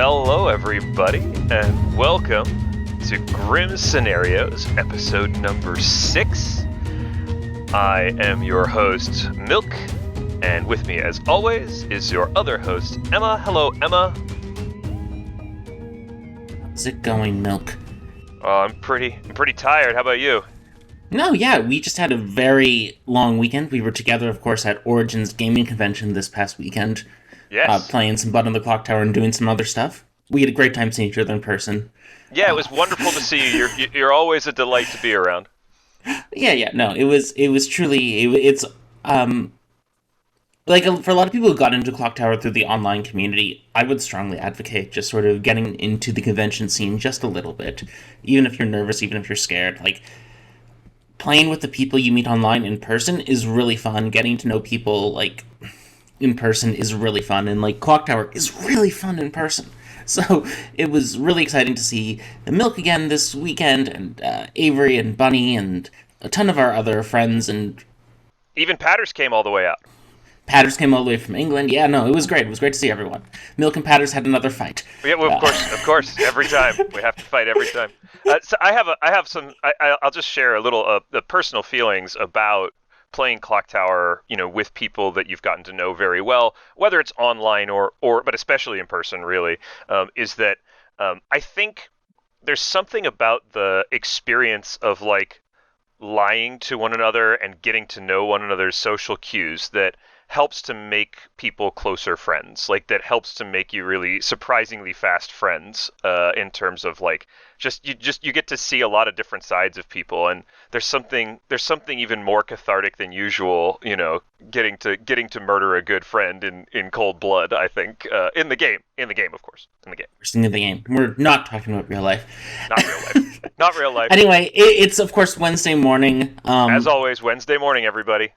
Hello, everybody, and welcome to Grim Scenarios, episode number 6. I am your host, Milk, and with me, as always, is your other host, Emma. Hello, Emma. How's it going, Milk? I'm pretty tired. How about you? No, yeah, we just had a very long weekend. We were together, of course, at Origins Gaming Convention this past weekend. Yes. Playing some Bud on the Clocktower and doing some other stuff. We had a great time seeing each other in person. Yeah, it was wonderful to see you. You're always a delight to be around. Yeah, no, it was truly, it's, like, for a lot of people who got into Clocktower through the online community, I would strongly advocate just sort of getting into the convention scene just a little bit. Even if you're nervous, even if you're scared, like, playing with the people you meet online in person is really fun. Getting to know people, like, in person is really fun, and like Clocktower is really fun in person. So it was really exciting to see the Milk again this weekend, and Avery and Bunny and a ton of our other friends, and even Patters came all the way out. Patters came all the way from England. Yeah, no, it was great. It was great to see everyone. Milk and Patters had another fight. Yeah, well, of course, every time we have to fight every time. So I'll just share a little the personal feelings about playing Clocktower, with people that you've gotten to know very well, whether it's online or but especially in person, really, is that I think there's something about the experience of like lying to one another and getting to know one another's social cues that helps to make people closer friends. Like that helps to make you really surprisingly fast friends in terms of like you get to see a lot of different sides of people, and there's something even more cathartic than usual, getting to murder a good friend in cold blood, I think, in the game, of course. In the game. We're not talking about real life. Not real life. Anyway, it's of course Wednesday morning. As always, Wednesday morning, everybody.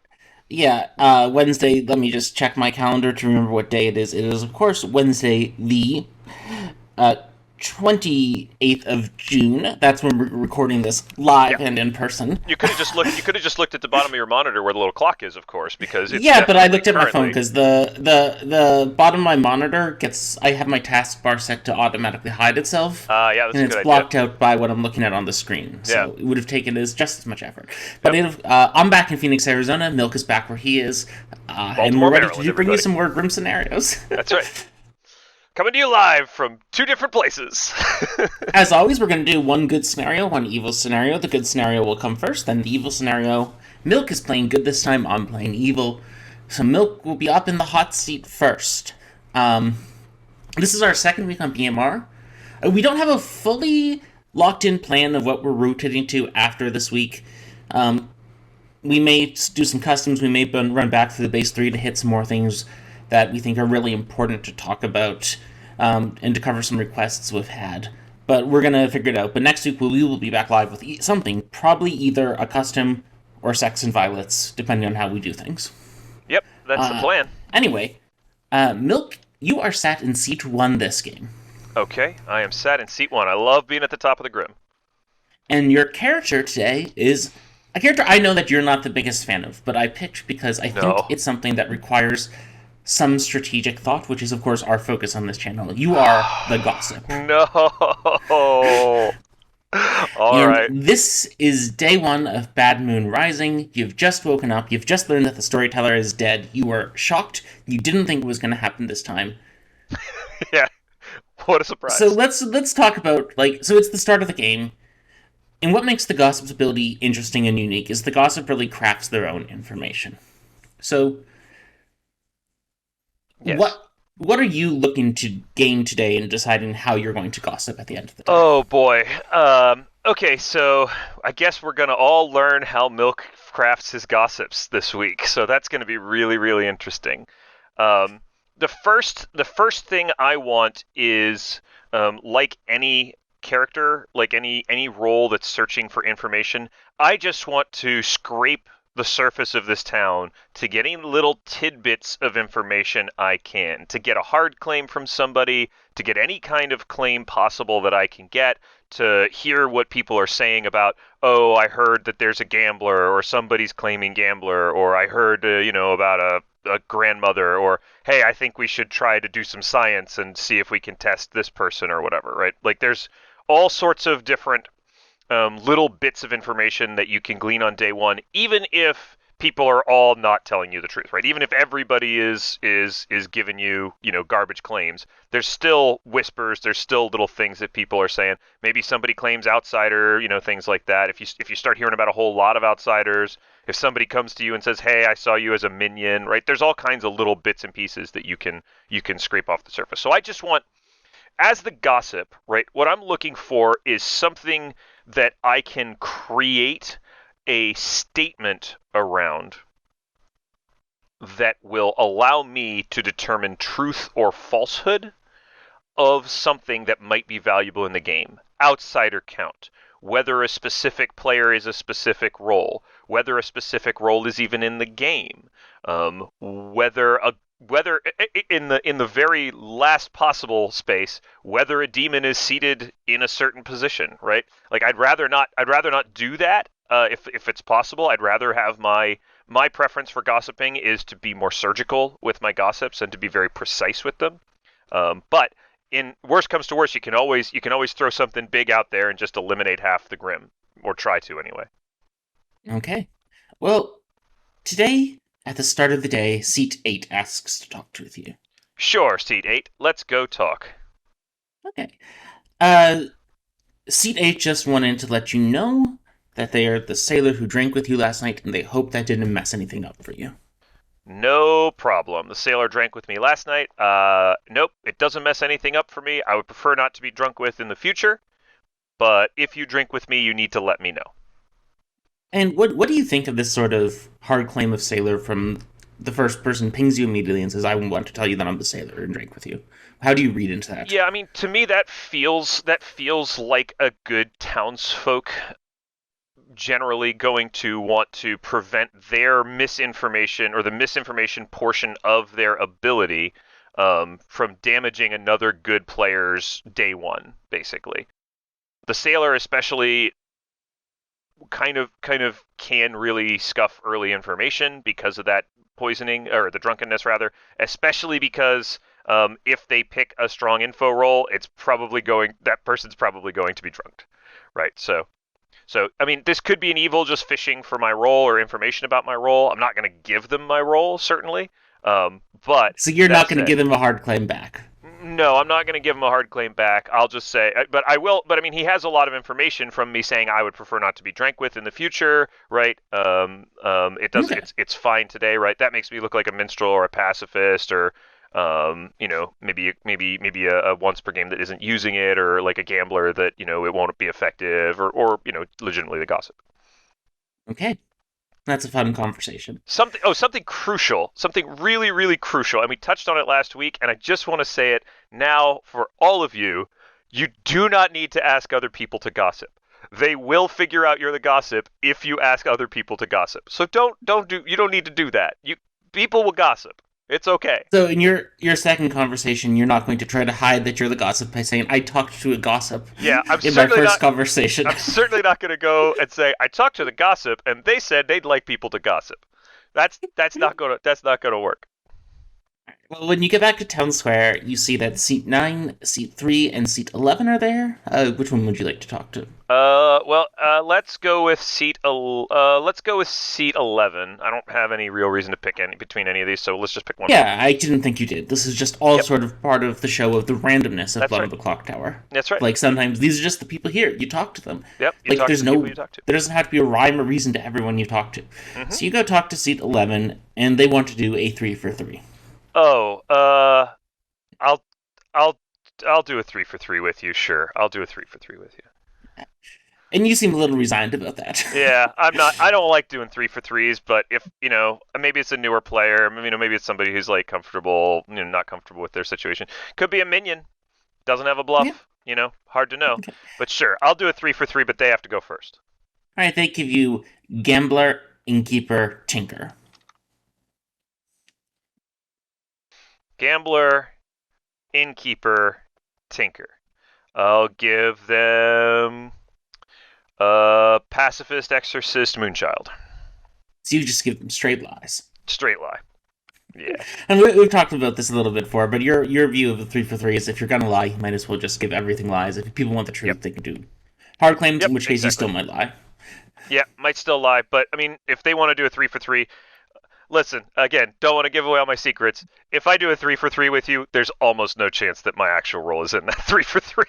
Yeah, Wednesday, let me just check my calendar to remember what day it is. It is, of course, Wednesday the 28th of June. That's when we're recording this live and in person. You could have just looked at the bottom of your monitor where the little clock is, of course, because it's but I looked at my phone because the bottom of my monitor I have my taskbar set to automatically hide itself. That's a good idea. And it's blocked out by what I'm looking at on the screen. So it would have taken just as much effort. But I'm back in Phoenix, Arizona. Milk is back where he is. And we're ready to bring you some more grim scenarios. That's right. Coming to you live from two different places. As always, we're going to do one good scenario, one evil scenario. The good scenario will come first, then the evil scenario. Milk is playing good this time, I'm playing evil. So Milk will be up in the hot seat first. This is our second week on BMR. We don't have a fully locked-in plan of what we're rotating to after this week. We may do some customs, we may run back through the base 3 to hit some more things that we think are really important to talk about, and to cover some requests we've had. But we're going to figure it out. But next week we will be back live with something, probably either a custom or Sex and Violets, depending on how we do things. Yep, that's the plan. Anyway, Milk, you are sat in seat 1 this game. Okay, I am sat in seat 1. I love being at the top of the grim. And your character today is a character I know that you're not the biggest fan of, but I picked because I think it's something that requires some strategic thought, which is, of course, our focus on this channel. You are the gossip. No. All right. This is day 1 of Bad Moon Rising. You've just woken up. You've just learned that the storyteller is dead. You were shocked. You didn't think it was going to happen this time. Yeah. What a surprise. So let's talk about, so it's the start of the game. And what makes the gossip's ability interesting and unique is the gossip really crafts their own information. So yes. What are you looking to gain today in deciding how you're going to gossip at the end of the day? Oh, boy. Okay, so I guess we're going to all learn how Milk crafts his gossips this week. So that's going to be really, really interesting. The first thing I want is, like any character, like any role that's searching for information, I just want to scrape the surface of this town to get any little tidbits of information I can, to get a hard claim from somebody, to get any kind of claim possible that I can get, to hear what people are saying about, oh, I heard that there's a gambler, or somebody's claiming gambler, or I heard, about a grandmother, or hey, I think we should try to do some science and see if we can test this person or whatever, right? Like there's all sorts of different little bits of information that you can glean on day one, even if people are all not telling you the truth, right? Even if everybody is giving you, garbage claims, there's still whispers, there's still little things that people are saying. Maybe somebody claims outsider, things like that. If you start hearing about a whole lot of outsiders, if somebody comes to you and says, "Hey, I saw you as a minion," right? There's all kinds of little bits and pieces that you can scrape off the surface. So I just want, as the gossip, right, what I'm looking for is something that I can create a statement around that will allow me to determine truth or falsehood of something that might be valuable in the game. Outsider count, whether a specific player is a specific role, whether a specific role is even in the game, whether in the very last possible space, whether a demon is seated in a certain position, right? Like I'd rather not do that if it's possible. I'd rather have my preference for gossiping is to be more surgical with my gossips and to be very precise with them. But in worst comes to worst, you can always throw something big out there and just eliminate half the Grim, or try to anyway. Okay. Well, today, at the start of the day, Seat 8 asks to talk with you. Sure, Seat 8. Let's go talk. Okay. Seat 8 just wanted to let you know that they are the sailor who drank with you last night, and they hope that didn't mess anything up for you. No problem. The sailor drank with me last night. Nope, it doesn't mess anything up for me. I would prefer not to be drunk with in the future, but if you drink with me, you need to let me know. And what do you think of this sort of hard claim of sailor from the first person pings you immediately and says, "I want to tell you that I'm the sailor and drink with you"? How do you read into that? Yeah, I mean, to me that feels like a good townsfolk generally going to want to prevent their misinformation, or the misinformation portion of their ability, from damaging another good player's day one, basically. The sailor especially kind of can really scuff early information because of that poisoning, or the drunkenness rather, especially because if they pick a strong info roll, that person's probably going to be drugged, right? So I mean, this could be an evil just fishing for my role or information about my role. I'm not going to give them my role, certainly, but So you're not going to give them a hard claim back. no, I'm not going to give him a hard claim back. I'll just say, but I will. But I mean, he has a lot of information from me saying I would prefer not to be drank with in the future, right? It doesn't. Okay. It's fine today, right? That makes me look like a minstrel or a pacifist, or maybe a once per game that isn't using it, or like a gambler that it won't be effective, or legitimately the gossip. Okay. That's a fun conversation. Something crucial, something really, really crucial, and we touched on it last week, and I just want to say it now for all of you. You do not need to ask other people to gossip. They will figure out you're the gossip if you ask other people to gossip. So you don't need to do that. People will gossip. It's okay. So in your second conversation, you're not going to try to hide that you're the gossip by saying, "I talked to a gossip." Yeah, in my first conversation. I'm certainly not going to go and say I talked to the gossip and they said they'd like people to gossip. That's not going to work. Well, when you get back to Town Square, you see that Seat 9, Seat 3, and Seat 11 are there. Which one would you like to talk to? Let's go with seat 11. I don't have any real reason to pick between any of these, so let's just pick one. Yeah, I didn't think you did. This is just all sort of part of the show of the randomness of Blood of the Clocktower. That's right. Like sometimes these are just the people here. You talk to them. Yep. There's no. There doesn't have to be a rhyme or reason to everyone you talk to. Mm-hmm. So you go talk to Seat 11, and they want to do a 3 for 3. Oh, I'll do a 3 for 3 with you. Sure, I'll do a 3 for 3 with you. And you seem a little resigned about that. Yeah, I'm not. I don't like doing 3 for 3s, but if maybe it's a newer player, maybe it's somebody who's like comfortable, not comfortable with their situation. Could be a minion, doesn't have a bluff. Yeah. Hard to know. Okay. But sure, I'll do a 3 for 3, but they have to go first. All right, they give you Gambler, Innkeeper, Tinker. Gambler, Innkeeper, Tinker. I'll give them Pacifist, Exorcist, Moonchild. So you just give them straight lies. Straight lie. Yeah. And we've talked about this a little bit before, but your view of the 3 for 3 is if you're gonna lie, you might as well just give everything lies. If people want the Yep. truth, they can do hard claims, Yep. in which case you Exactly. still might lie. Yeah. Might still lie, but I mean, if they want to do a 3 for 3, listen. Again, don't want to give away all my secrets. If I do a 3 for 3 with you, there's almost no chance that my actual role is in that 3 for 3.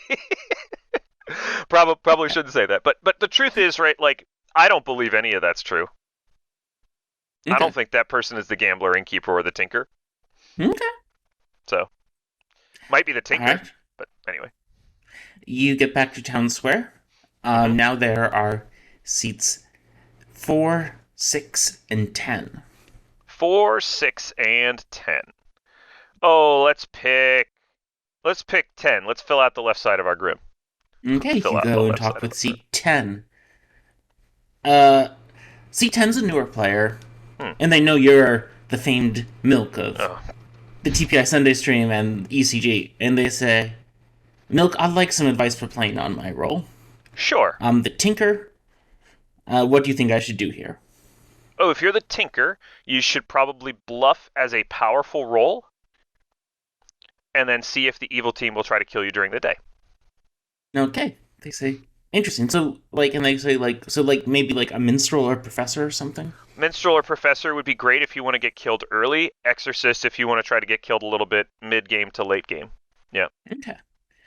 Probably Okay. shouldn't say that, but the truth is, right? Like, I don't believe any of that's true. I Okay. don't think that person is the gambler, innkeeper, or the tinker. Okay. So might be the All tinker, right. but anyway. You get back to town square. Mm-hmm. Now there are seats 4, 6, and 10. 4, 6, and 10. Oh, let's pick 10. Let's fill out the left side of our grim. Okay, Fill you out the go and left talk side of with our grim. seat 10. Uh, seat 10's a newer player, Hmm. and they know you're the famed Milk of Oh, the TPI Sunday stream and ECG, and they say, Milk, I'd like some advice for playing on my role. sure. I'm the Tinker. What do you think I should do here? Oh, if you're the tinker, you should probably bluff as a powerful role, and then see if the evil team will try to kill you during the day. Okay, they say, interesting. So, like, and they say, like, so, like, maybe like a minstrel or a professor or something? Minstrel or Professor would be great if you want to get killed early. Exorcist if you want to try to get killed a little bit mid game to late game. Yeah, Okay.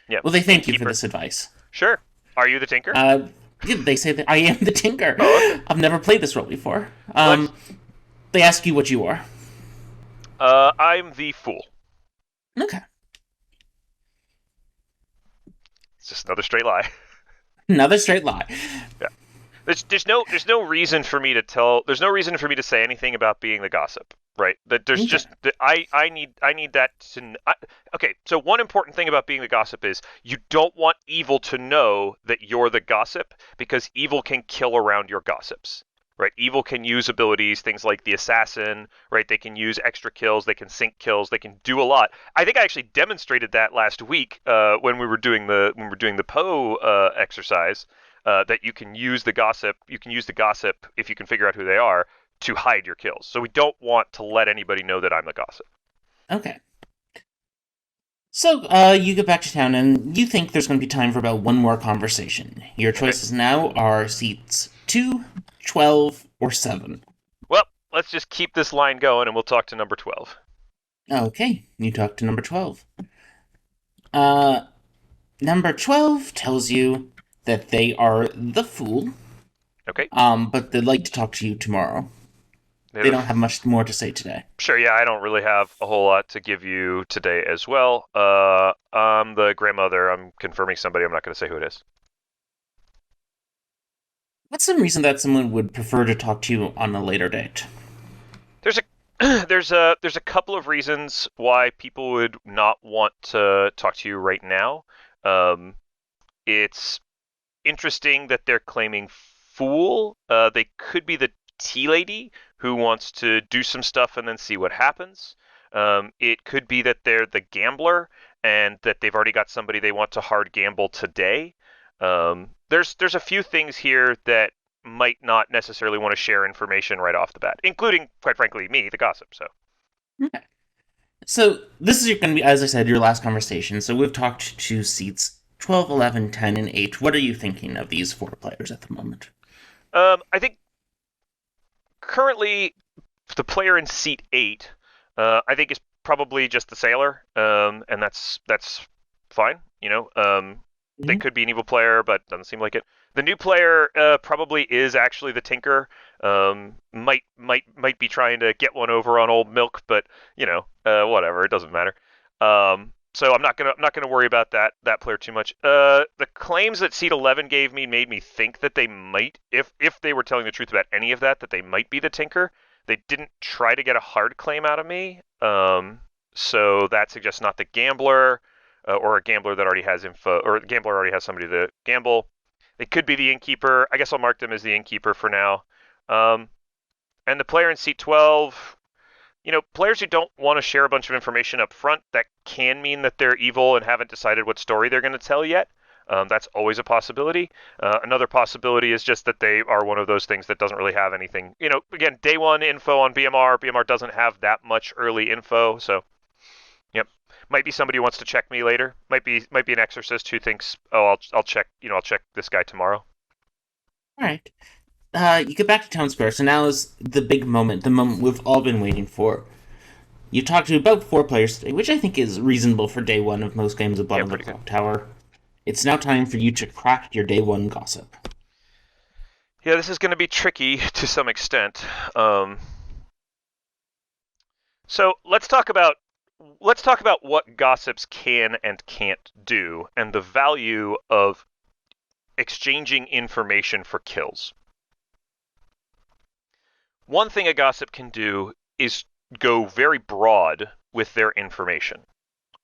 yeah. Well, they thank you for Innkeeper. this advice. Sure. Are you the Tinker? Uh, yeah, they say that I am the Tinker. Oh, okay. I've never played this role before. Nice. They ask you what you are. I'm the Fool. Okay. It's just another straight lie. Another straight lie. Yeah. There's no reason for me to tell. There's no reason for me to say anything about being the gossip, right? That there's Okay. just that I need that to. Okay, so one important thing about being the gossip is you don't want evil to know that you're the gossip because evil can kill around your gossips. Right, evil can use abilities, things like the assassin. Right, they can use extra kills, they can sync kills, they can do a lot. I think I actually demonstrated that last week when we were doing the Poe exercise. That you can use the gossip. You can use the gossip if you can figure out who they are to hide your kills. So we don't want to let anybody know that I'm the gossip. Okay. So, you get back to town, and you think there's going to be time for about one more conversation. Your Okay. choices now are seats 2, 12, or 7. Well, let's just keep this line going, and we'll talk to number 12. Okay, you talk to number 12. Uh, Number 12 tells you that they are the fool, Okay. but they'd like to talk to you tomorrow. They're They the don't have much more to say today. Sure. Yeah, I don't really have a whole lot to give you today as well. I'm the grandmother. I'm confirming somebody. I'm not going to say who it is. What's some reason that someone would prefer to talk to you on a later date? There's a there's a couple of reasons why people would not want to talk to you right now. Um, it's interesting that they're claiming fool. They could be the tea lady who wants to do some stuff and then see what happens. It could be that they're the gambler and that they've already got somebody they want to hard gamble today. There's a few things here that might not necessarily want to share information right off the bat, including, quite frankly, me, the gossip. So Okay. So, this is going to be, as I said, your last conversation. So, we've talked to seats 12, 11, 10, and 8. What are you thinking of these 4 players at the moment? I think currently the player in seat 8, I think is probably just the sailor, and that's fine. They Mhm. could be an evil player, but doesn't seem like it. The new player probably is actually the tinker. Might be trying to get one over on old milk, but whatever. It doesn't matter. So I'm not gonna worry about that player too much. The claims that seat 11 gave me made me think that they might, if they were telling the truth about any of that they might be the tinker. They didn't try to get a hard claim out of me. So that suggests not the gambler, or a gambler that already has info, or the gambler already has somebody to gamble. It could be the innkeeper. I guess I'll mark them as the innkeeper for now. Um, and the player in seat 12, players who don't want to share a bunch of information up front, that can mean that they're evil and haven't decided what story they're going to tell yet. That's always a possibility. Another possibility is just that they are one of those things that doesn't really have anything. Again, day one info on BMR. BMR doesn't have that much early info, so yep. Might be somebody who wants to check me later. Might be an exorcist who thinks, oh, I'll check. I'll check this guy tomorrow. All right. You get back to town square, so now is the big moment, the moment we've all been waiting for. You talked to about 4 players today, which I think is reasonable for day one of most games of Blood Yeah, on the pretty good. Clocktower. It's now time for you to crack your day one gossip. Yeah, this is going to be tricky to some extent. So let's talk about what gossips can and can't do, and the value of exchanging information for kills. One thing a gossip can do is go very broad with their information,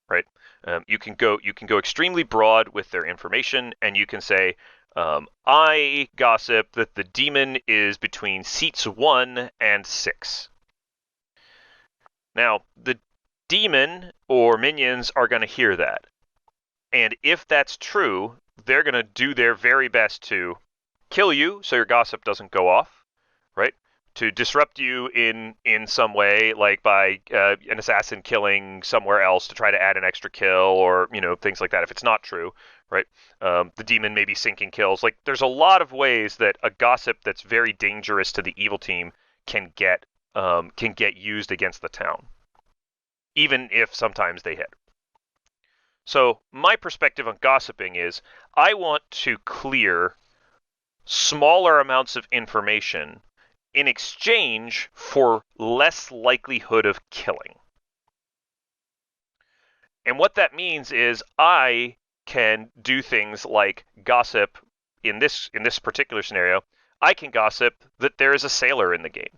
right? You can go extremely broad with their information, and you can say, I gossip that the demon is between seats 1 and 6. Now, the demon or minions are going to hear that. And if that's true, they're going to do their very best to kill you so your gossip doesn't go off, right? To disrupt you in some way, like by an assassin killing somewhere else to try to add an extra kill, or things like that. If it's not true, right? The demon may be sinking kills. Like, there's a lot of ways that a gossip that's very dangerous to the evil team can get used against the town, even if sometimes they hit. So my perspective on gossiping is I want to clear smaller amounts of information in exchange for less likelihood of killing. And what that means is I can do things like gossip in this particular scenario. I can gossip that there is a sailor in the game.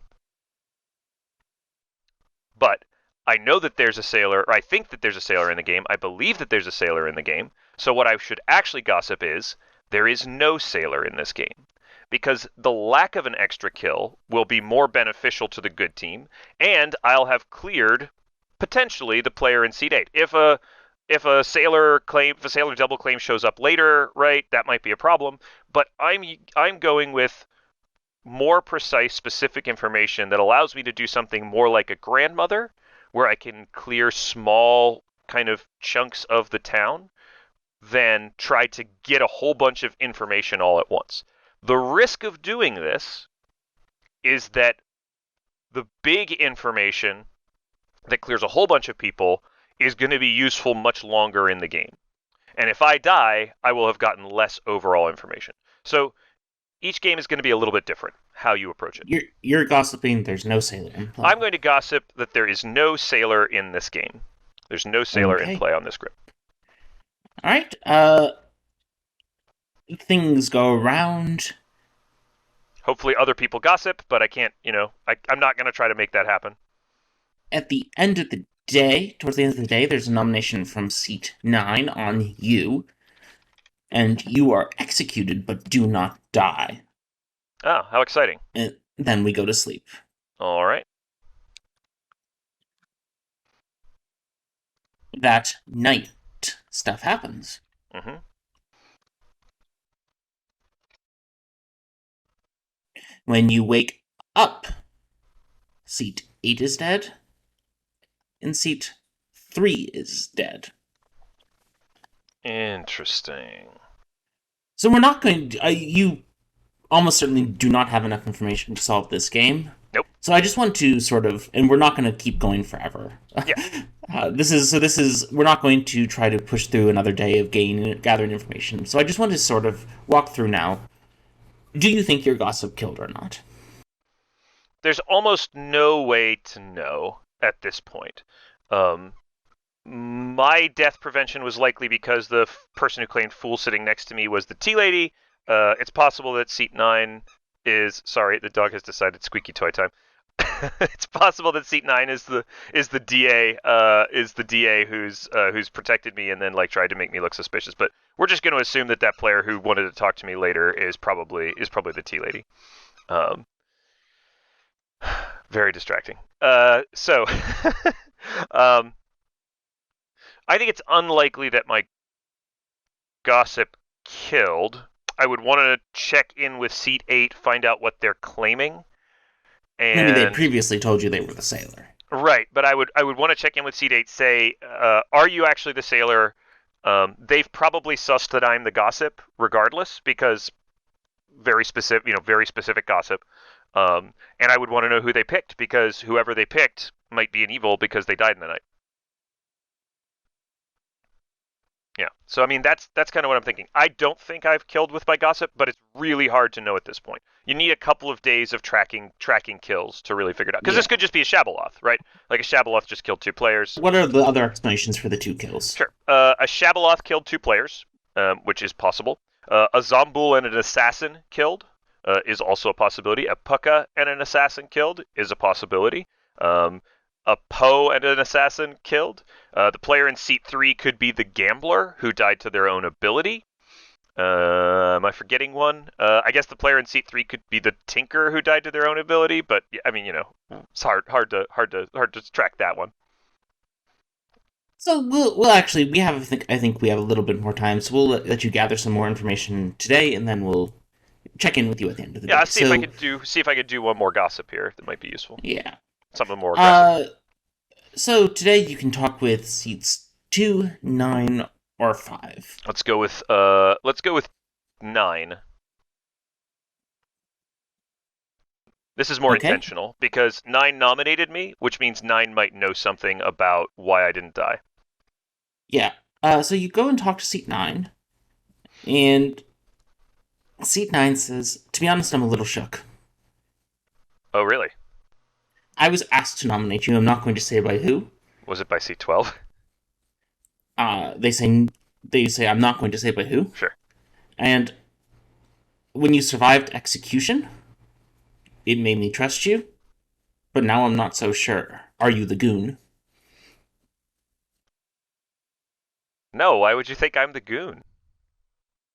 But I know that there's a sailor, or I think that there's a sailor in the game. I believe that there's a sailor in the game. So what I should actually gossip is there is no sailor in this game, because the lack of an extra kill will be more beneficial to the good team, and I'll have cleared potentially the player in seat 8. If a sailor double claim shows up later, right, that might be a problem. But I'm going with more precise, specific information that allows me to do something more like a grandmother, where I can clear small kind of chunks of the town, than try to get a whole bunch of information all at once. The risk of doing this is that the big information that clears a whole bunch of people is going to be useful much longer in the game. And if I die, I will have gotten less overall information. So each game is going to be a little bit different, how you approach it. You're gossiping there's no sailor in play. I'm going to gossip that there is no sailor in this game. There's no sailor in play on this grid. All right. Things go around. Hopefully other people gossip, but I can't, I'm not going to try to make that happen. At the end of the day, towards the end of the day, there's a nomination from seat 9 on you, and you are executed but do not die. Oh, how exciting. And then we go to sleep. All right. That night, stuff happens. Mm-hmm. When you wake up, seat 8 is dead, and seat 3 is dead. Interesting. So we're not going to... you almost certainly do not have enough information to solve this game. Nope. So I just want to sort of... And we're not going to keep going forever. Yeah. We're not going to try to push through another day of gathering information. So I just want to sort of walk through now. Do you think your gossip killed or not? There's almost no way to know at this point. My death prevention was likely because the person who claimed fool sitting next to me was the tea lady. It's possible that seat 9 is... Sorry, the dog has decided squeaky toy time. It's possible that seat 9 is the DA who's protected me and then tried to make me look suspicious. But we're just going to assume that player who wanted to talk to me later is probably the tea lady. Very distracting. So I think it's unlikely that my gossip killed. I would want to check in with seat 8, find out what they're claiming. Maybe they And previously told you they were the sailor. right, but I would want to check in with seat 8, say, are you actually the sailor? They've probably sussed that I'm the gossip regardless, because very specific gossip. And I would want to know who they picked, because whoever they picked might be an evil because they died in the night. Yeah. So I mean that's kind of what I'm thinking. I don't think I've killed with my gossip, but it's really hard to know at this point. You need a couple of days of tracking kills to really figure it out. Because this Yeah. could just be a Shabaloth, right? Like a Shabaloth just killed 2 players. What are the other explanations for the 2 kills? Sure. A Shabaloth killed 2 players, which is possible. A Zombul and an assassin killed is also a possibility. A Pucka and an assassin killed is a possibility. Um, a Poe and an assassin killed. The player in seat 3 could be the gambler who died to their own ability. Am I forgetting one? I guess the player in seat 3 could be the tinker who died to their own ability, but I mean, it's hard to track that one. So we'll actually I think we have a little bit more time, so we'll let you gather some more information today, and then we'll check in with you at the end of the Yeah, day. I'll see if I could do one more gossip here that might be useful. Yeah. Something more aggressive. So today you can talk with seats 2, 9, or 5. Let's go with 9. This is more Okay. intentional because 9 nominated me, which means 9 might know something about why I didn't die. Yeah. So you go and talk to seat 9, and seat 9 says, "To be honest, I'm a little shook. Oh, really? I was asked to nominate you. I'm not going to say by who. Was it by C12? They say I'm not going to say by who. Sure. And when you survived execution, it made me trust you, but now I'm not so sure. Are you the goon?" No, why would you think I'm the goon?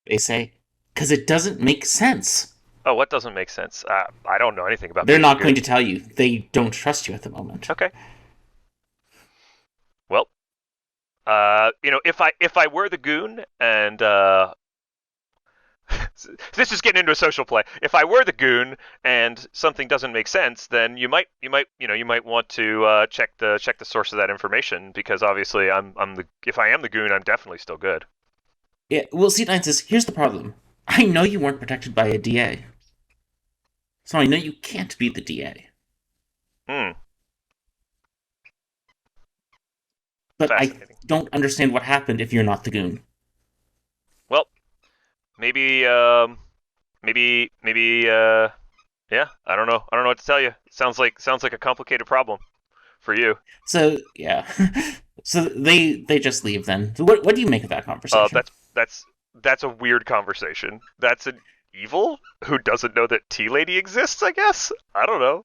They say, "'Cause it doesn't make sense." Oh, what doesn't make sense? I don't know anything about They're being not the going goon. to tell you. They don't trust you at the moment. Okay. Well, if I were the goon and this is getting into a social play. If I were the goon and something doesn't make sense, then you might want to check the source of that information, because obviously if I am the goon, I'm definitely still good. Yeah, well, C9 says, "Here's the problem. I know you weren't protected by a DA. So I know you can't be the DA. Hmm. But I Fascinating. don't understand what happened if you're not the goon." Well, maybe yeah. I don't know. I don't know what to tell you. Sounds like a complicated problem for you. So, yeah. So they just leave then. So what do you make of that conversation? That's a weird conversation. That's an evil who doesn't know that Tea Lady exists, I guess. I don't know.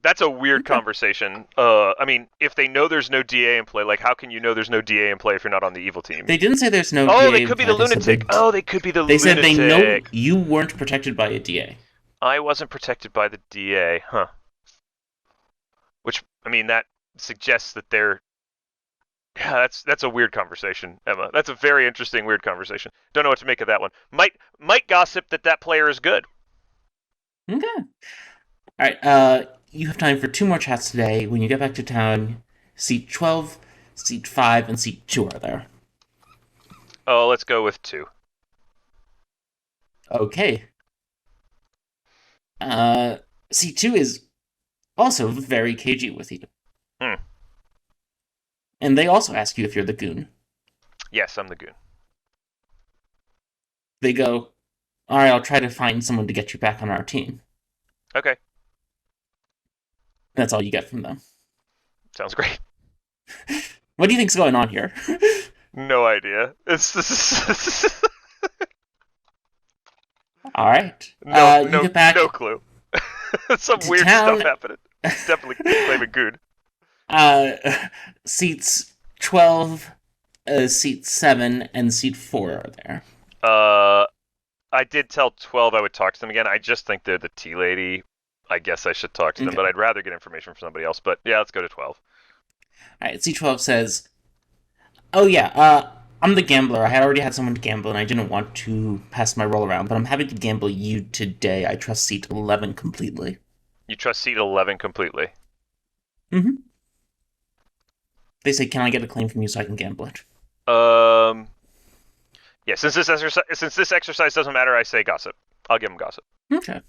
That's a weird Okay. conversation. I mean, if they know there's no DA in play, like how can you know there's no DA in play if you're not on the evil team? They didn't say there's no Oh, DA they in could be play. the lunatic. Oh, they could be the lunatic. They said they know you weren't protected by a DA. I wasn't protected by the DA, huh? Which, I mean, that suggests that they're. Yeah, that's a weird conversation, Emma. That's a very interesting, weird conversation. Don't know what to make of that one. Might gossip that player is good. Okay. All right. You have time for 2 more chats today. When you get back to town, seat 12, seat 5, and seat 2 are there. Oh, let's go with 2. Okay. Seat 2 is also very cagey with you. Hmm. And they also ask you if you're the goon. Yes, I'm the goon. They go, "All right, I'll try to find someone to get you back on our team." Okay, That's all you get from them. sounds great. What do you think's going on here? No idea. It's All right. You no get back no clue. Some to weird town. stuff happening. Definitely claiming goon. Uh, seats 12, seat 7, and seat 4 are there. I did tell 12 I would talk to them again. I just think they're the tea lady. I guess I should talk to them, Okay. but I'd rather get information from somebody else. But yeah, let's go to 12. All right, seat 12 says, "Oh yeah, I'm the gambler. I had already had someone to gamble, and I didn't want to pass my roll around, but I'm having to gamble you today. I trust seat 11 completely. You trust seat 11 completely. Mm-hmm. They say, can I get a claim from you so I can gamble it? Yeah. Since this exercise doesn't matter, I say gossip. I'll give him gossip. Okay.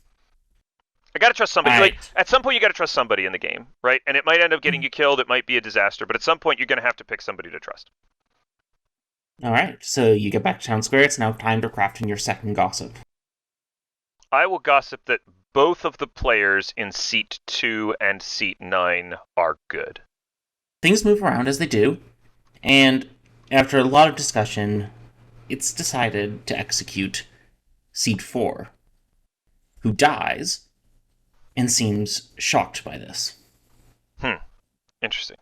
I gotta trust somebody. All Like right. at some point, you gotta trust somebody in the game, right? And it might end up getting you killed. It might be a disaster, but at some point, you're gonna have to pick somebody to trust. All right. So you get back to town square. It's now time to craft in your second gossip. I will gossip that both of the players in seat 2 and seat 9 are good. Things move around as they do, and after a lot of discussion, it's decided to execute seat 4, who dies and seems shocked by this. Interesting.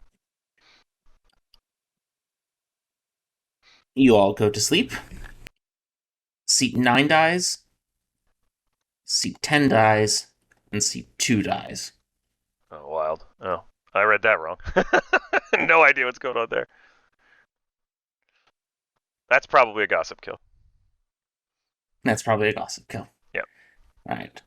You all go to sleep. Seat 9 dies, seat 10 dies, and seat 2 dies. Oh, wild. Oh, I read that wrong. No idea what's going on there. That's probably a gossip kill. That's probably a gossip kill. Yeah. Alright.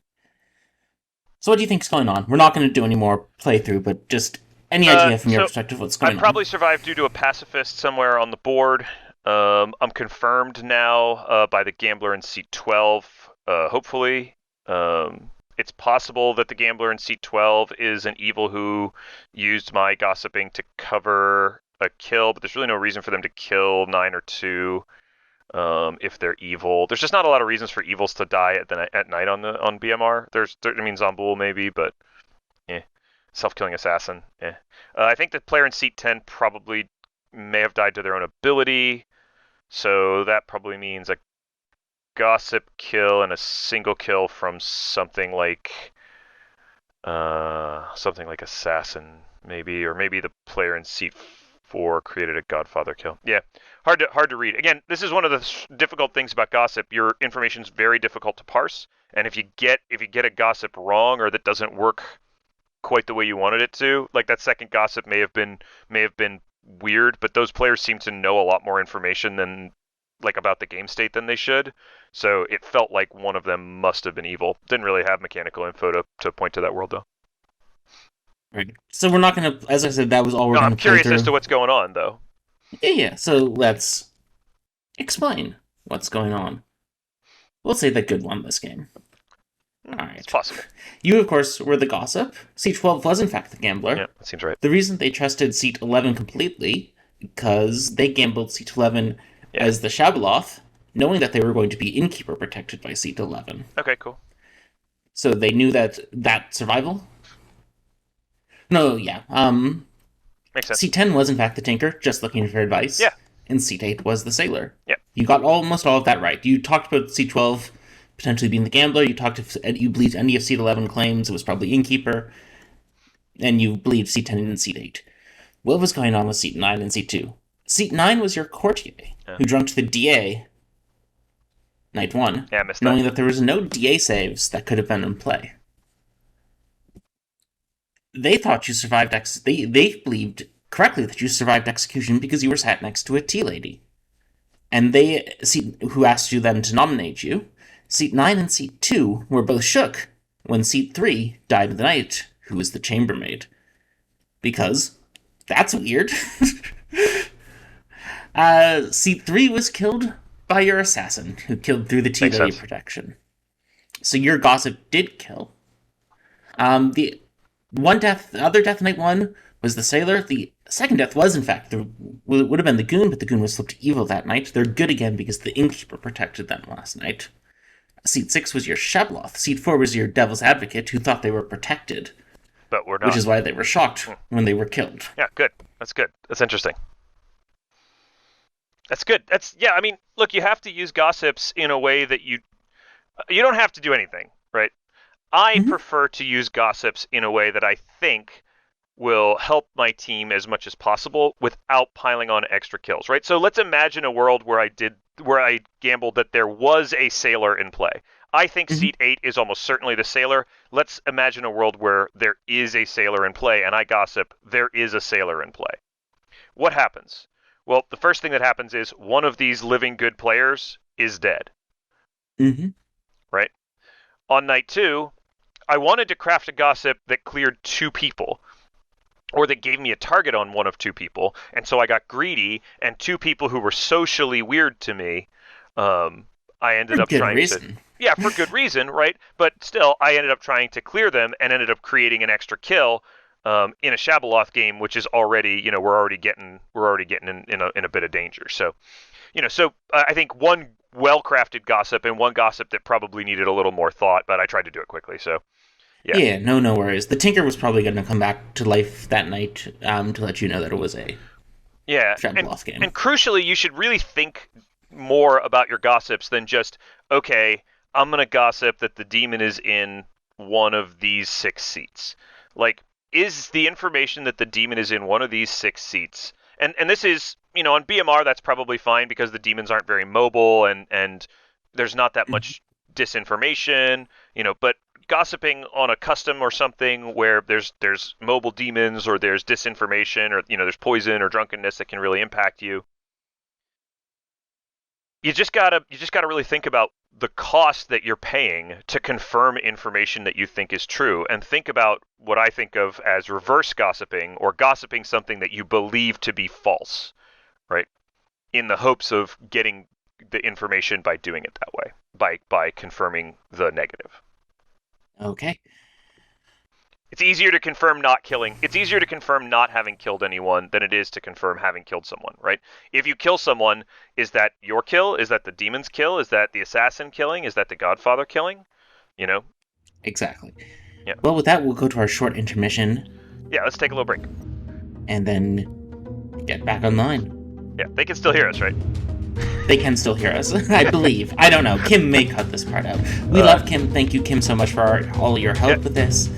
So what do you think's going on? We're not going to do any more playthrough, but just any idea from your perspective what's going I on? probably survived due to a pacifist somewhere on the board. I'm confirmed now by the gambler in seat 12, hopefully. It's possible that the gambler in seat 12 is an evil who used my gossiping to cover a kill, but there's really no reason for them to kill 9 or 2 if they're evil. There's just not a lot of reasons for evils to die at night on BMR. I mean, Zomboul maybe, but self-killing assassin. I think the player in seat 10 probably may have died to their own ability, so that probably means a gossip kill and a single kill from something like assassin maybe, or maybe the player in seat 4 created a godfather kill. Yeah, hard to read. Again, this is one of the difficult things about gossip. Your information's very difficult to parse, and if you get a gossip wrong or that doesn't work quite the way you wanted it to, like that second gossip may have been weird, but those players seem to know a lot more information than like about the game state than they should. So it felt like one of them must have been evil. Didn't really have mechanical info to point to that world though. Right. So we're not going to, as I said, that was all we're No, going I'm to play curious through. as to what's going on though. Yeah. So let's explain what's going on. We'll say the good won this game. All right. It's possible. You, of course, were the gossip. Seat 12 was, in fact, the gambler. Yeah, that seems right. The reason they trusted seat 11 completely, because they gambled seat 11 as the Shabaloth, knowing that they were going to be innkeeper protected by seat 11. Okay, cool. So they knew that survival. No, yeah. Makes sense. Seat 10 was, in fact, the tinker, just looking for advice. Yeah. And seat 8 was the sailor. Yeah. You got almost all of that right. You talked about seat 12 potentially being the gambler. You talked if you believed any of seat 11 claims, it was probably innkeeper. And you believed seat 10 and seat 8. What was going on with seat 9 and seat 2? Seat 9 was your courtier, who drunked the DA night 1, Yeah, I missed knowing that. that there was no DA saves that could have been in play. They thought you survived they believed correctly that you survived execution because you were sat next to a tea lady. And who asked you then to nominate you. Seat 9 and seat 2 were both shook when seat 3 died of the night, who was the chambermaid. Because that's weird. Seat 3 was killed by your assassin, who killed through the tea lady protection. So your gossip did kill. The other death night 1 was the sailor. The second death was, in fact, would have been the goon, but the goon was flipped evil that night. They're good again because the innkeeper protected them last night. Seat 6 was your Shabaloth. Seat 4 was your devil's advocate, who thought they were protected. But we're not. Which is why they were shocked when they were killed. Yeah, good. That's good. That's interesting. That's good. I mean, look, you have to use gossips in a way that you don't have to do anything, right? I prefer to use gossips in a way that I think will help my team as much as possible without piling on extra kills, right? So let's imagine a world where I gambled that there was a sailor in play. I think seat 8 is almost certainly the sailor. Let's imagine a world where there is a sailor in play, and I gossip there is a sailor in play. What happens? Well, the first thing that happens is one of these living good players is dead, Mm-hmm. right? On night 2, I wanted to craft a gossip that cleared 2 people, or that gave me a target on one of 2 people, and so I got greedy, and 2 people who were socially weird to me, I ended For up good trying to... reason. Yeah, for good reason, right? But still, I ended up trying to clear them and ended up creating an extra kill in a Shabaloth game, which is already, we're already getting in a bit of danger. So, I think one well-crafted gossip and one gossip that probably needed a little more thought, but I tried to do it quickly. So, yeah. Yeah, no worries. The Tinker was probably going to come back to life that night to let you know that it was a Yeah, Shadowloft game. and crucially, you should really think more about your gossips than just, okay, I'm gonna gossip that the demon is in one of these 6 seats. Like, is the information that the demon is in one of these 6 seats? And this is, on BMR that's probably fine because the demons aren't very mobile and there's not that much disinformation, but gossiping on a custom or something where there's mobile demons or there's disinformation or there's poison or drunkenness that can really impact you. You just gotta really think about the cost that you're paying to confirm information that you think is true, and think about what I think of as reverse gossiping or gossiping something that you believe to be false, right? In the hopes of getting the information by doing it that way, by confirming the negative. Okay. It's easier to confirm not killing. It's easier to confirm not having killed anyone than it is to confirm having killed someone, right? If you kill someone, is that your kill? Is that the demon's kill? Is that the assassin killing? Is that the Godfather killing? You know? Exactly. Yeah. Well, with that, we'll go to our short intermission Yeah, let's take a little break. and then get back online. Yeah, they can still hear us, right? They can still hear us, I believe. I don't know. Kim may cut this part out. We love Kim. Thank you, Kim, so much for all your help with this.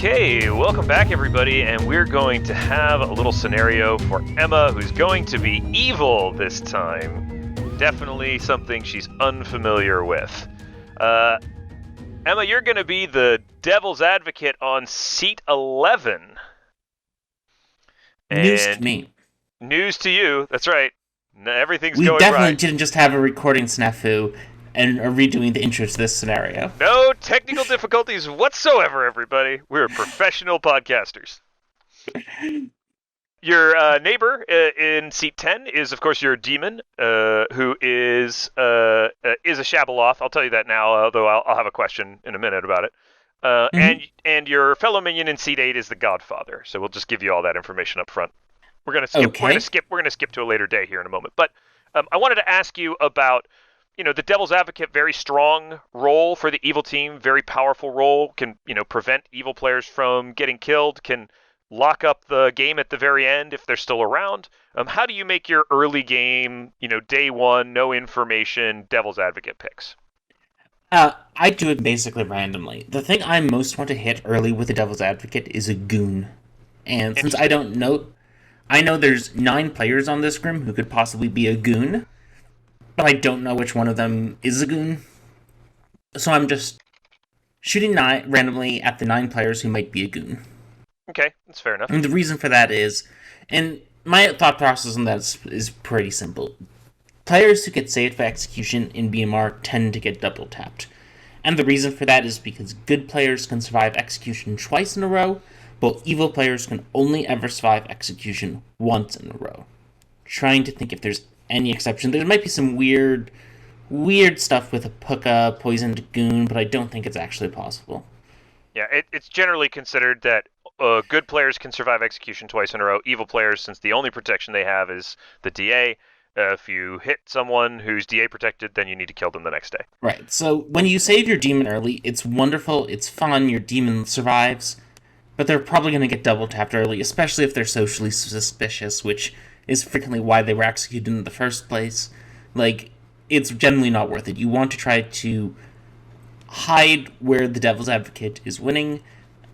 Okay, welcome back everybody, and we're going to have a little scenario for Emma, who's going to be evil this time. Definitely something she's unfamiliar with. Emma, you're going to be the devil's advocate on seat 11. News to me. News to you, that's right. Everything's we going definitely right. didn't just have a recording snafu and are redoing the intro to this scenario. No technical difficulties whatsoever, everybody. We're professional podcasters. Your neighbor in seat 10 is, of course, your demon, who is a Shabaloth. I'll tell you that now, although I'll have a question in a minute about it. And your fellow minion in seat 8 is the Godfather. So we'll just give you all that information up front. We're gonna skip. Okay. We're gonna skip to a later day here in a moment. But I wanted to ask you about, the Devil's Advocate. Very strong role for the evil team. Very powerful role. Can prevent evil players from getting killed. Can lock up the game at the very end if they're still around. How do you make your early game, day one, no information, Devil's Advocate picks? I do it basically randomly. The thing I most want to hit early with the Devil's Advocate is a goon. And since I don't know... I know there's 9 players on this grim who could possibly be a goon, but I don't know which one of them is a goon. So I'm just shooting randomly at the 9 players who might be a goon. Okay, that's fair enough. And the reason for that is, and my thought process on that is pretty simple. Players who get saved by execution in BMR tend to get double tapped. And the reason for that is because good players can survive execution twice in a row, while evil players can only ever survive execution once in a row. Trying to think if there's any exception. There might be some weird stuff with a Puka poisoned goon, but I don't think it's actually possible. Yeah, it's generally considered that good players can survive execution twice in a row. Evil players, since the only protection they have is the DA, if you hit someone who's DA protected, then you need to kill them the next day. Right, so when you save your demon early, it's wonderful, it's fun, your demon survives, but they're probably going to get double tapped early, especially if they're socially suspicious, which is frequently why they were executed in the first place. Like, it's generally not worth it. You want to try to hide where the Devil's Advocate is winning,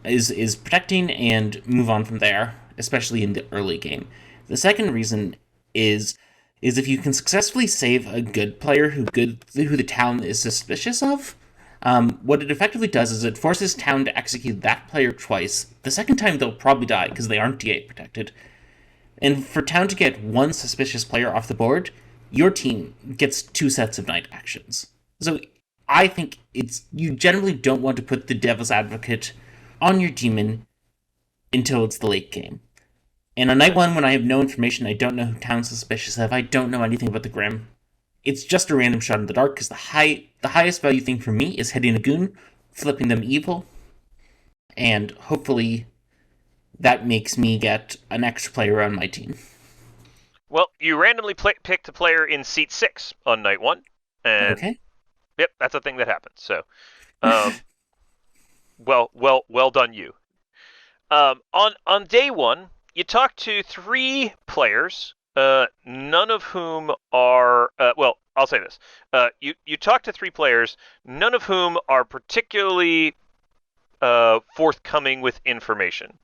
is protecting, and move on from there, especially in the early game. The second reason is is if you can successfully save a good player who the town is suspicious of. What it effectively does is it forces town to execute that player twice. The second time they'll probably die because they aren't DA protected. And for town to get one suspicious player off the board, your team gets two sets of night actions. So I think you generally don't want to put the devil's advocate on your demon until it's the late game. And on night one, when I have no information, I don't know who town's suspicious of, I don't know anything about the Grim. It's just a random shot in the dark because the highest value thing for me is hitting a goon, flipping them evil, and hopefully that makes me get an extra player on my team. Well, you randomly picked a player in seat 6 on night 1, and Okay. yep, that's a thing that happens. So, um, well done, you. On day 1, you talk to 3 players, none of whom are well. I'll say this: you talk to 3 players, none of whom are particularly forthcoming with information.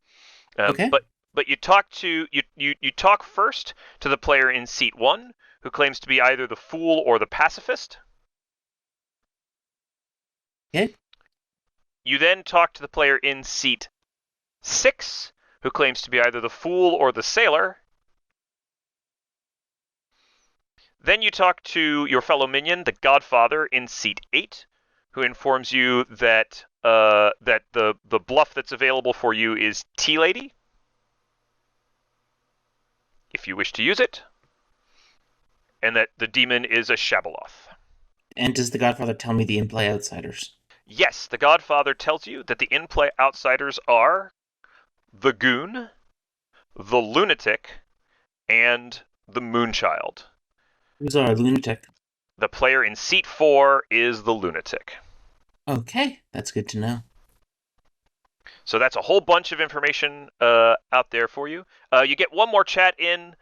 Okay. But you talk first to the player in seat 1, who claims to be either the fool or the pacifist. Okay. You then talk to the player in seat 6, who claims to be either the fool or the sailor. Then you talk to your fellow minion, the Godfather, in seat 8, who informs you that that the bluff that's available for you is Tea Lady, if you wish to use it, and that the demon is a Shabaloth. And does the Godfather tell me the in-play outsiders? Yes, the Godfather tells you that the in-play outsiders are the Goon, the Lunatic, and the Moonchild. Who's our lunatic? The player in seat 4 is the Lunatic. Okay, that's good to know. So that's a whole bunch of information out there for you. You get one more chat in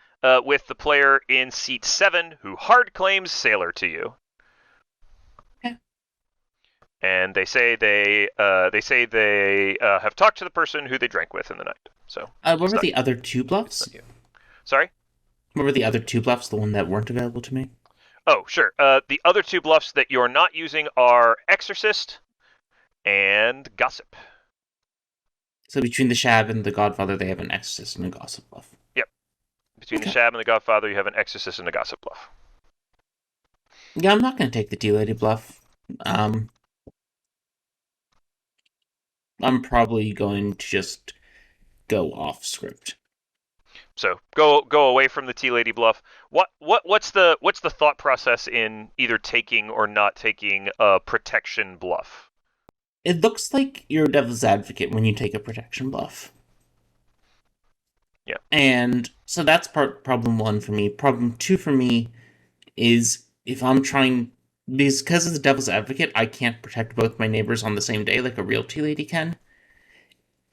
with the player in seat 7, who hard claims Sailor to you. Okay. And they say they have talked to the person who they drank with in the night. So What were the other 2 bluffs? Sorry? What were the other 2 bluffs, the one that weren't available to me? Oh, sure. The other 2 bluffs that you're not using are Exorcist and Gossip. So between the Shab and the Godfather, they have an Exorcist and a Gossip bluff. Yep. Between the Shab and the Godfather, you have an Exorcist and a Gossip bluff. Yeah, I'm not going to take the Tea Lady bluff. I'm probably going to just go off script. So go away from the Tea Lady bluff. What's the thought process in either taking or not taking a protection bluff? It looks like you're a devil's advocate when you take a protection bluff. Yeah. And so that's problem 1 for me. Problem 2 for me is if I'm trying, because as a devil's advocate, I can't protect both my neighbors on the same day like a real Tea Lady can.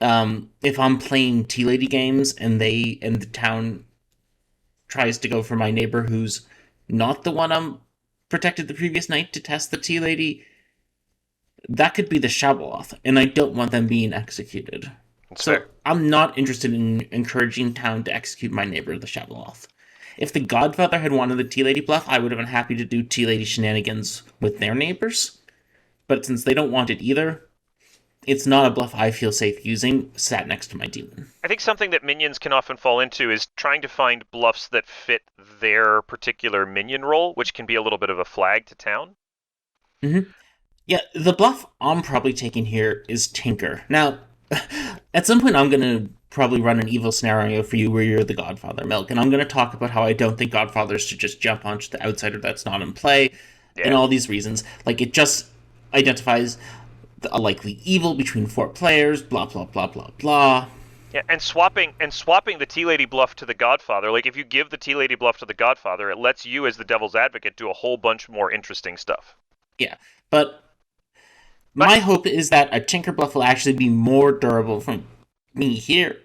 If I'm playing Tea Lady games and the town tries to go for my neighbor who's not the one I'm protected the previous night to test the Tea Lady, that could be the Shabaloth, and I don't want them being executed. That's so fair. I'm not interested in encouraging town to execute my neighbor, the Shabaloth. If the Godfather had wanted the Tea Lady bluff, I would have been happy to do Tea Lady shenanigans with their neighbors. But since they don't want it either, it's not a bluff I feel safe using sat next to my demon. I think something that minions can often fall into is trying to find bluffs that fit their particular minion role, which can be a little bit of a flag to town. Mm-hmm. Yeah, the bluff I'm probably taking here is Tinker. Now, at some point I'm going to probably run an evil scenario for you where you're the Godfather, Milk, and I'm going to talk about how I don't think Godfathers should just jump onto the outsider that's not in play, and all these reasons. Like, it just identifies a likely evil between 4 players, blah, blah, blah, blah, blah. Yeah, and swapping the Tea Lady bluff to the Godfather, like if you give the Tea Lady bluff to the Godfather, it lets you as the Devil's Advocate do a whole bunch more interesting stuff. Yeah, but my hope is that a Tinker bluff will actually be more durable from me here.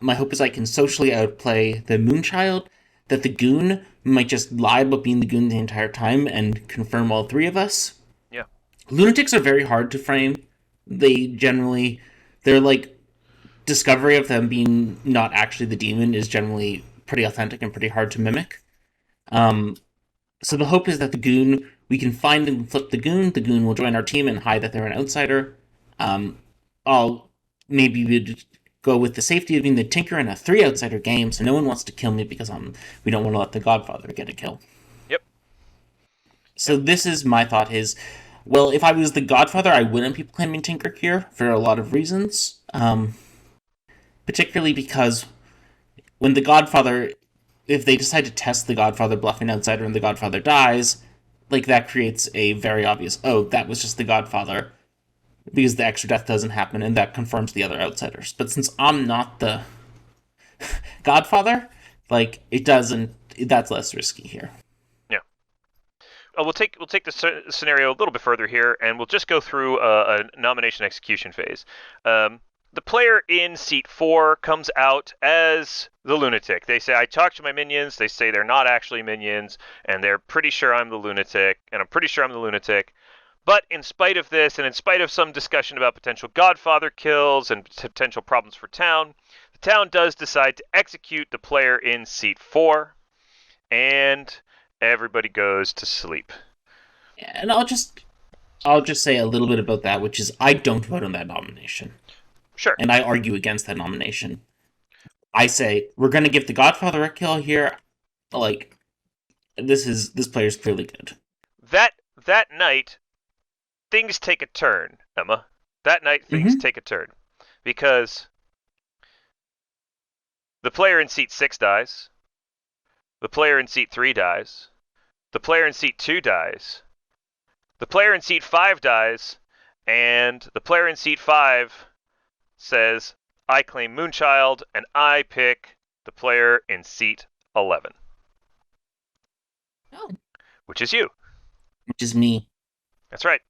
My hope is I can socially outplay the Moonchild, that the Goon might just lie about being the Goon the entire time and confirm all 3 of us. Yeah. Lunatics are very hard to frame. They're like, discovery of them being not actually the demon is generally pretty authentic and pretty hard to mimic. Um, so the hope is that the goon, we can find and flip the goon. The goon will join our team and hide that they're an outsider. Um, I'll maybe we'd go with the safety of being the tinker in a three outsider game, so no one wants to kill me because we don't want to let the Godfather get a kill. Yep. So Yep. this is my thought is, well, if I was the Godfather, I wouldn't be claiming Tinker here for a lot of reasons. Particularly because when the Godfather, if they decide to test the Godfather bluffing outsider and the Godfather dies, like that creates a very obvious, oh, that was just the Godfather, because the extra death doesn't happen and that confirms the other outsiders. But since I'm not the Godfather, like it doesn't, that's less risky here. Yeah. We'll take the scenario a little bit further here, and we'll just go through a nomination execution phase. The player in seat 4 comes out as the lunatic. They say, I talked to my minions. They say they're not actually minions, and they're pretty sure I'm the lunatic, and I'm pretty sure I'm the lunatic. But in spite of this, and in spite of some discussion about potential Godfather kills and potential problems for town, the town does decide to execute the player in seat 4, and everybody goes to sleep. And I'll just say a little bit about that, which is I don't vote on that nomination. Sure. And I argue against that nomination. I say we're going to give the Godfather a kill here. Like this player's clearly good. That night, things take a turn, Emma. That night, things Mm-hmm. take a turn because the player in seat 6 dies, the player in seat 3 dies, the player in seat 2 dies, the player in seat 5 dies, and the player in seat 5 says, I claim Moonchild, and I pick the player in seat 11, Oh, which is you. which is me. That's right.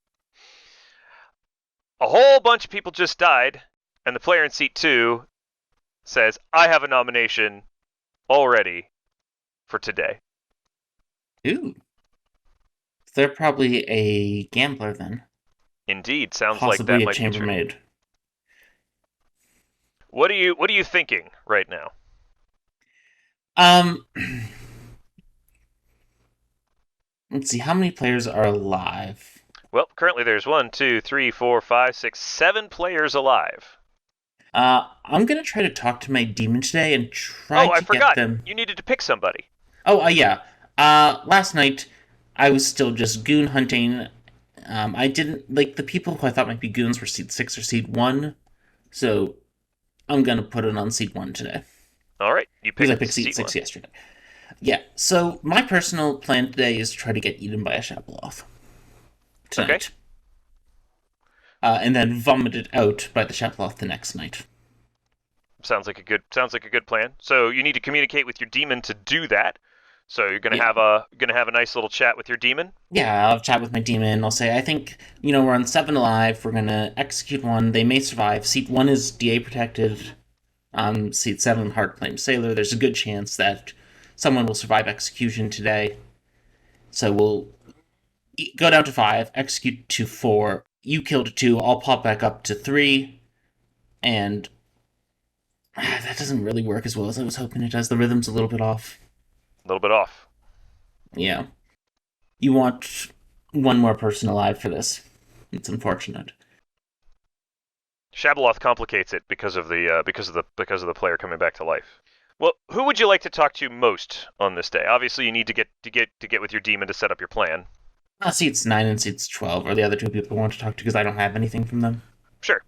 A whole bunch of people just died, and the player in seat 2 says, I have a nomination already for today. Ooh, they're probably a gambler then, Indeed, sounds like that possibly a might be true. chambermaid. What are you thinking right now? Um, let's see how many players are alive. Well, currently there's 7 players alive. I'm gonna try to talk to my demon today and try Oh, I to get forgot. them. You needed to pick somebody. Oh, yeah. Last night I was still just goon hunting. I didn't like the people who I thought might be goons were seat 6 or seat 1, so I'm gonna put it on seat 1 today All right, you because I picked picked seat seat 6 1. yesterday. Yeah. So my personal plan today is to try to get eaten by a Shabaloth Okay. tonight, and then vomited out by the Shabaloth the next night. Sounds like a good plan. So you need to communicate with your demon to do that. So you're gonna Yeah. have a nice little chat with your demon. Yeah, I'll chat with my demon. I'll say, I think, we're on 7 alive. We're going to execute one. They may survive. Seat 1 is DA protected. Seat 7, hard claim sailor. There's a good chance that someone will survive execution today. So we'll go down to 5, execute to 4. You kill to 2. I'll pop back up to 3. And that doesn't really work as well as I was hoping it does. The rhythm's a little bit off. A little bit off. Yeah. You want one more person alive for this. It's unfortunate. Shabaloth complicates it because of the player coming back to life. Well, who would you like to talk to most on this day? Obviously, you need to get with your demon to set up your plan. Seats 9 and seats 12 are the other two people I want to talk to because I don't have anything from them. Sure.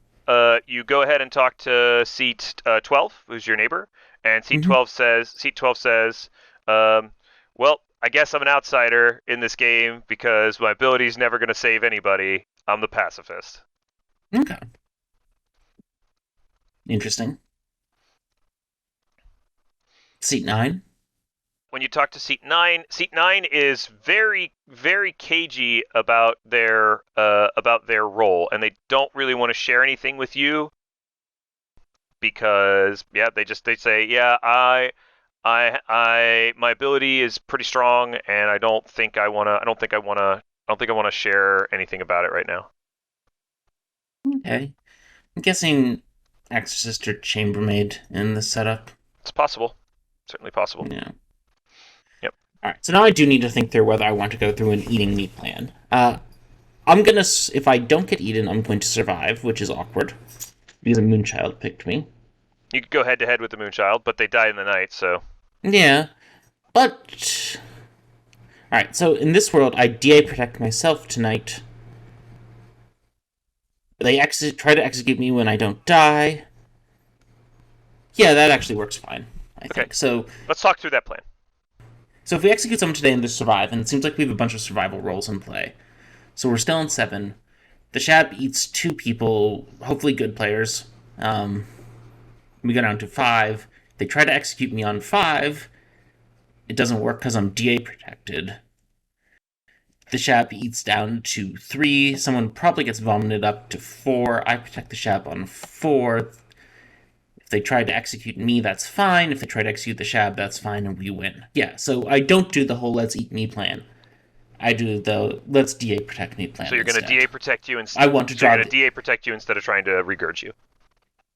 You go ahead and talk to seat 12, who's your neighbor, and seat Mm-hmm. 12 says, um, well, I guess I'm an outsider in this game because my ability is never going to save anybody. I'm the pacifist. Okay. Interesting. Seat 9? When you talk to seat 9 is very, very cagey about their role, and they don't really want to share anything with you because they say, yeah, my ability is pretty strong, and I don't think I wanna share anything about it right now. Okay. I'm guessing Exorcist or Chambermaid in the setup. It's possible, certainly possible. Yeah. Yep. Alright, so now I do need to think through whether I want to go through an eating me plan. If I don't get eaten, I'm going to survive, which is awkward, because a Moonchild picked me. You could go head to head with the Moonchild, but they die in the night, so. Yeah, but... Alright, so in this world, I DA protect myself tonight. They try to execute me when I don't die. Yeah, that actually works fine, I think. So let's talk through that plan. So if we execute someone today and they survive, and it seems like we have a bunch of survival roles in play, so we're still in 7. The Shab eats 2 people, hopefully good players. We go down to 5. They try to execute me on 5. It doesn't work because I'm DA protected. The Shab eats down to 3. Someone probably gets vomited up to 4. I protect the Shab on 4. If they try to execute me, that's fine. If they try to execute the Shab, that's fine, and we win. Yeah, so I don't do the whole let's eat me plan. I do the let's DA protect me plan. So you're going to DA protect you instead. I want to draw. You're going to DA protect you instead of trying to regurge you.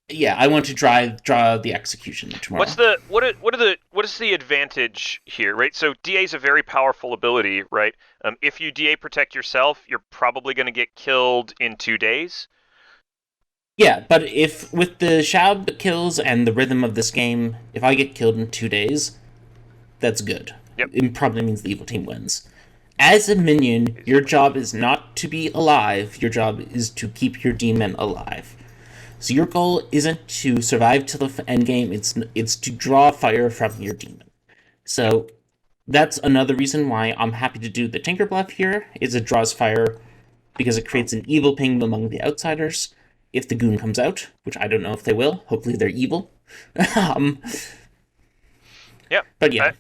Yeah, I want to draw the execution tomorrow. What is the advantage here, right? So DA is a very powerful ability, right? If you DA protect yourself, you're probably going to get killed in 2 days. Yeah, but if with the Shab kills and the rhythm of this game, if I get killed in 2 days, that's good. Yep. It probably means the evil team wins. As a minion, your job is not to be alive. Your job is to keep your demon alive. So your goal isn't to survive till the end game. It's to draw fire from your demon. So that's another reason why I'm happy to do the Tinker Bluff here. Is it draws fire because it creates an evil ping among the outsiders. If the goon comes out, which I don't know if they will. Hopefully they're evil. Yep. But yeah.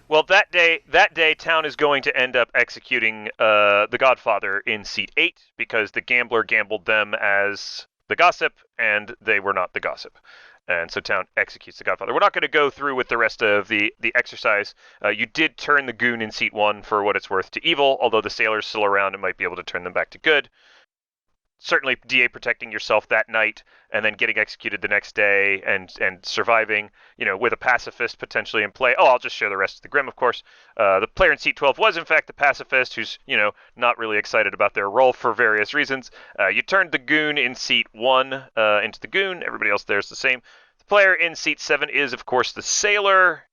Well, that day, Town is going to end up executing the Godfather in seat 8 because the gambler gambled them as the gossip, and they were not the gossip. And so Town executes the Godfather. We're not going to go through with the rest of the exercise. You did turn the goon in seat 1 for what it's worth to evil, although the sailor's still around and might be able to turn them back to good. Certainly DA protecting yourself that night and then getting executed the next day and surviving, with a pacifist potentially in play. Oh, I'll just share the rest of the Grim, of course. The player in seat 12 was, in fact, the pacifist who's, not really excited about their role for various reasons. You turned the goon in seat 1 into the goon. Everybody else there is the same. The player in seat 7 is, of course, the sailor.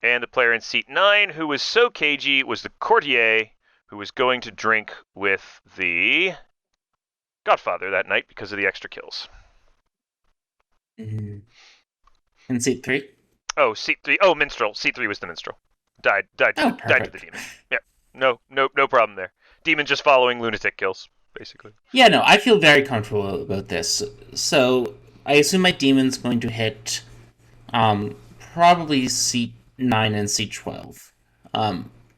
And the player in seat 9, who was so cagey, was the courtier, who was going to drink with the Godfather that night because of the extra kills. In seat 3? Oh, seat 3. Oh, minstrel. Seat 3 was the minstrel. Died to the demon. Yeah, no problem there. Demon just following lunatic kills, basically. Yeah, no, I feel very comfortable about this. So I assume my demon's going to hit probably seat 9 and seat 12.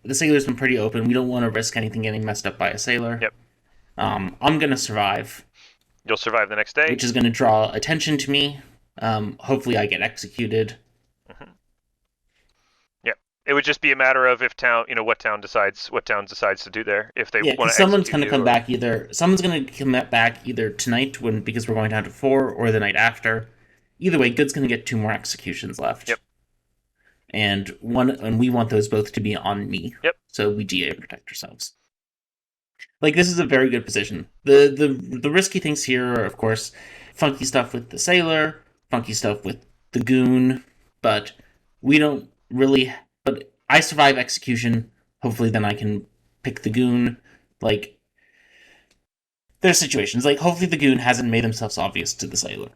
The sailor's been pretty open. We don't want to risk anything getting messed up by a sailor. Yep. I'm going to survive. You'll survive the next day. Which is going to draw attention to me. Hopefully I get executed. Mm-hmm. Yep. It would just be a matter of if Town, what Town decides to do there. If they want to someone's going to come back either. Someone's going to come back either tonight because we're going down to 4 or the night after. Either way, Good's going to get 2 more executions left. Yep. And we want those both to be on me. Yep. So we DA protect ourselves. This is a very good position. The risky things here are, of course, funky stuff with the sailor, funky stuff with the goon, but we don't really... But I survive execution. Hopefully then I can pick the goon. There's situations. Hopefully the goon hasn't made themselves obvious to the sailor.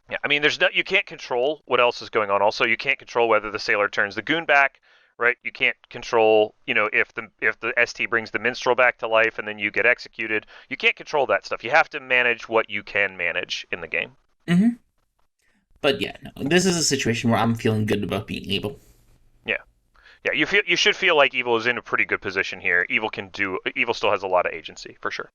Yeah, I mean, you can't control what else is going on. Also, you can't control whether the sailor turns the goon back, right? You can't control, if the ST brings the minstrel back to life and then you get executed. You can't control that stuff. You have to manage what you can manage in the game. Mm-hmm. But yeah, no, this is a situation where I'm feeling good about being evil. Yeah, you should feel like evil is in a pretty good position here. Evil still has a lot of agency, for sure.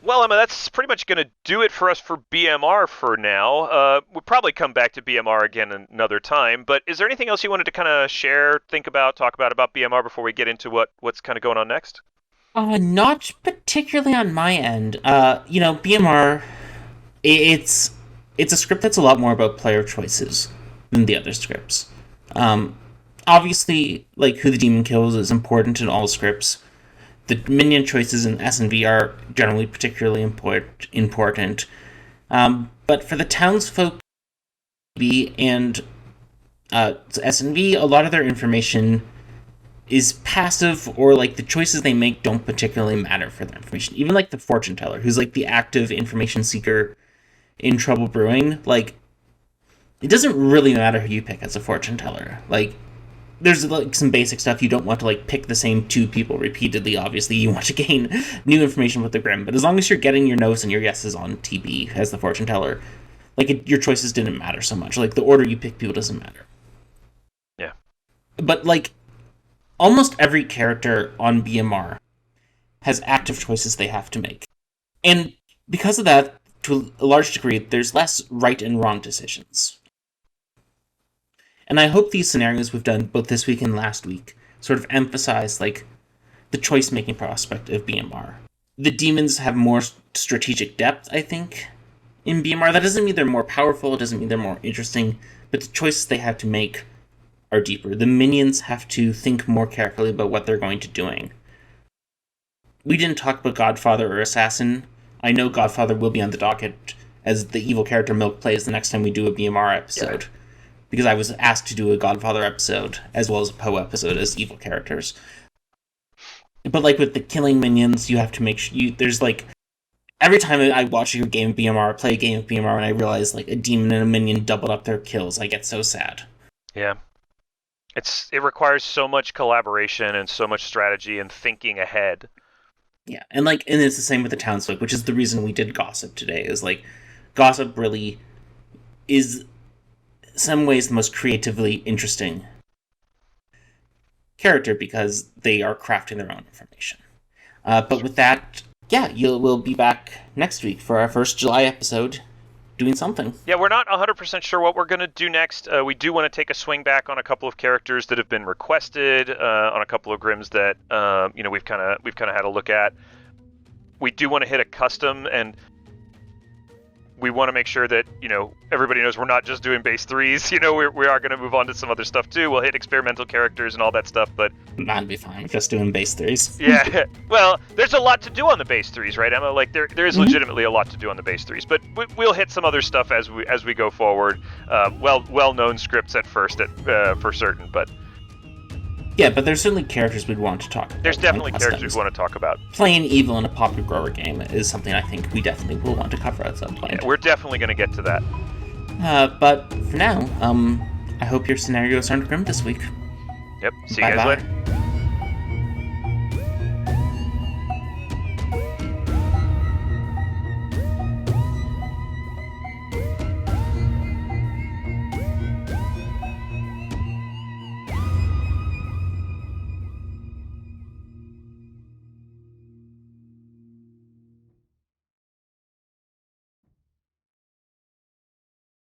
Well, Emma, that's pretty much going to do it for us for BMR for now. We'll probably come back to BMR again another time, but is there anything else you wanted to kind of share, think about, talk about BMR before we get into what's kind of going on next? Not particularly on my end. BMR, it's a script that's a lot more about player choices than the other scripts. obviously, like, who the demon kills is important in all scripts. The minion choices in S&V are generally particularly important. But for the townsfolk and S&V, a lot of their information is passive, or like the choices they make don't particularly matter for their information. Even like the fortune teller, who's like the active information seeker in Trouble Brewing, like it doesn't really matter who you pick as a fortune teller. Like there's like some basic stuff. You don't want to like pick the same two people repeatedly. Obviously, you want to gain new information with the Grim, but as long as you're getting your no's and your yeses on TB as the fortune teller, like your choices didn't matter so much. Like the order you pick people doesn't matter. Yeah. But like almost every character on BMR has active choices they have to make. And because of that, to a large degree, there's less right and wrong decisions. And I hope these scenarios we've done both this week and last week sort of emphasize, like, the choice-making prospect of BMR. The demons have more strategic depth, I think, in BMR. That doesn't mean they're more powerful, it doesn't mean they're more interesting, but the choices they have to make are deeper. The minions have to think more carefully about what they're going to doing. We didn't talk about Godfather or Assassin. I know Godfather will be on the docket as the evil character Milk plays the next time we do a BMR episode. Yeah. Because I was asked to do a Godfather episode, as well as a Poe episode as evil characters. But like with the killing minions, you have to make sure there's like every time I watch a game of BMR, play a game of BMR, and I realize like a demon and a minion doubled up their kills, I get so sad. Yeah. It requires so much collaboration and so much strategy and thinking ahead. Yeah, and it's the same with the townsfolk, which is the reason we did Gossip today, is like Gossip really is in some ways the most creatively interesting character because they are crafting their own information. But with that, yeah, we'll be back next week for our first July episode doing something. Yeah, we're not 100% sure what we're going to do next. We do want to take a swing back on a couple of characters that have been requested, on a couple of Grims that we've kind of had a look at. We do want to hit a custom, and we want to make sure that everybody knows we're not just doing base 3s. We are going to move on to some other stuff too. We'll hit experimental characters and all that stuff, but that'd be fine. Just doing base 3s. Yeah, well, there's a lot to do on the base 3s, right, Emma? Like there is legitimately a lot to do on the base 3s, but we'll hit some other stuff as we go forward. Well-known scripts at first, for certain, but. Yeah, but there's certainly characters we'd want to talk about. There's definitely characters we want to talk about. Playing evil in a popular grower game is something I think we definitely will want to cover at some point. Yeah, we're definitely going to get to that. But for now, I hope your scenarios aren't grim this week. Yep. See you guys later.